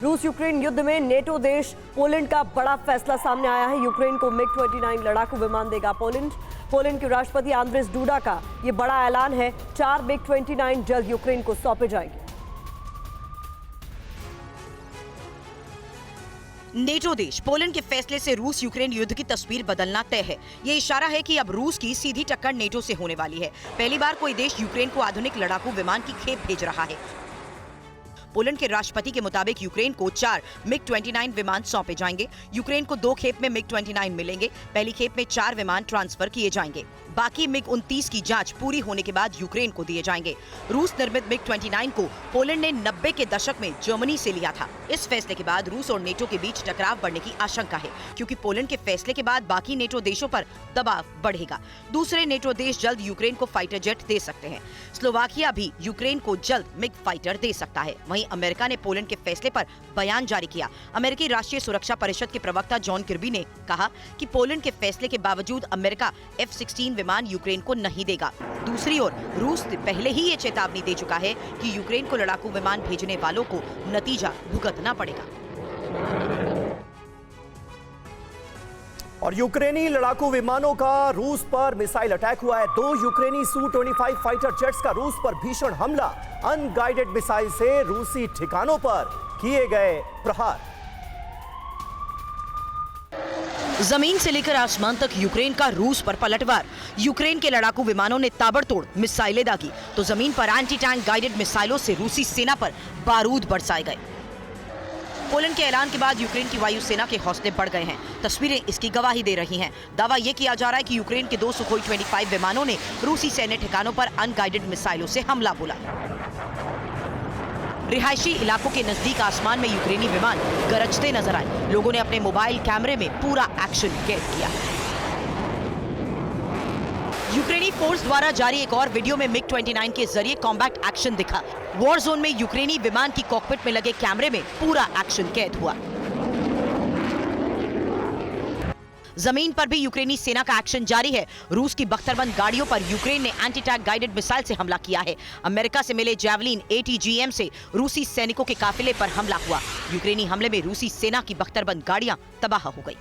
रूस यूक्रेन युद्ध में नेटो देश पोलैंड का बड़ा फैसला सामने आया है। यूक्रेन को मिग-29 लड़ाकू विमान देगा पोलैंड के राष्ट्रपति आंद्रेस डूडा का यह बड़ा ऐलान है। 4 मिग-29 जल्द यूक्रेन को सौंपे जाएंगे। नेटो देश पोलैंड के फैसले से रूस यूक्रेन युद्ध की तस्वीर बदलना तय है। ये इशारा है कि अब रूस की सीधी टक्कर नेटो से होने वाली है। पहली बार कोई देश यूक्रेन को आधुनिक लड़ाकू विमान की खेप भेज रहा है। पोलैंड के राष्ट्रपति के मुताबिक यूक्रेन को 4 मिग-29 विमान सौंपे जाएंगे। यूक्रेन को 2 खेप में मिग-29 मिलेंगे। पहली खेप में 4 विमान ट्रांसफर किए जाएंगे। बाकी मिग-29 की जांच पूरी होने के बाद यूक्रेन को दिए जाएंगे। रूस निर्मित मिग-29 को पोलैंड ने 90 के दशक में जर्मनी से लिया था। इस फैसले के बाद रूस और नेटो के बीच टकराव बढ़ने की आशंका है, क्योंकि पोलैंड के फैसले के बाद बाकी नेटो देशों पर दबाव बढ़ेगा। दूसरे नेटो देश जल्द यूक्रेन को फाइटर जेट दे सकते हैं। स्लोवाकिया भी यूक्रेन को जल्द मिग फाइटर दे सकता है। वहीं अमेरिका ने पोलैंड के फैसले पर बयान जारी किया। अमेरिकी राष्ट्रीय सुरक्षा परिषद के प्रवक्ता जॉन किर्बी ने कहा कि पोलैंड के फैसले के बावजूद अमेरिका F-16 विमान यूक्रेन को नहीं देगा। दूसरी ओर रूस पहले ही ये चेतावनी दे चुका है कि यूक्रेन को लड़ाकू विमान भेजने वालों को नतीजा भुगतना पड़ेगा। और यूक्रेनी लड़ाकू विमानों का रूस पर मिसाइल अटैक हुआ है। 2 यूक्रेनी Su-25 फाइटर जेट्स का रूस पर भीषण हमला। अनगाइडेड मिसाइल से रूसी ठिकानों पर किए गए प्रहार। जमीन से लेकर आसमान तक यूक्रेन का रूस पर पलटवार। यूक्रेन के लड़ाकू विमानों ने ताबड़तोड़ मिसाइलें दागी तो जमीन पर एंटी टैंक गाइडेड मिसाइलों से रूसी सेना पर बारूद बरसाए गए। पोलैंड के ऐलान के बाद यूक्रेन की वायुसेना के हौसले बढ़ गए हैं। तस्वीरें इसकी गवाही दे रही हैं। दावा यह किया जा रहा है कि यूक्रेन के 2 Sukhoi-25 विमानों ने रूसी सैन्य ठिकानों पर अनगाइडेड मिसाइलों से हमला बोला। रिहायशी इलाकों के नजदीक आसमान में यूक्रेनी विमान गरजते नजर आए। लोगों ने अपने मोबाइल कैमरे में पूरा एक्शन कैद किया। यूक्रेनी फोर्स द्वारा जारी एक और वीडियो में मिग-29 के जरिए कॉम्बैट एक्शन दिखा। वॉर जोन में यूक्रेनी विमान की कॉकपिट में लगे कैमरे में पूरा एक्शन कैद हुआ। जमीन पर भी यूक्रेनी सेना का एक्शन जारी है। रूस की बख्तरबंद गाड़ियों पर यूक्रेन ने एंटी टैंक गाइडेड मिसाइल से हमला किया है। अमेरिका से मिले जैवलिन ATGM से रूसी सैनिकों के काफिले पर हमला हुआ। यूक्रेनी हमले में रूसी सेना की बख्तरबंद गाड़ियां तबाह हो गई।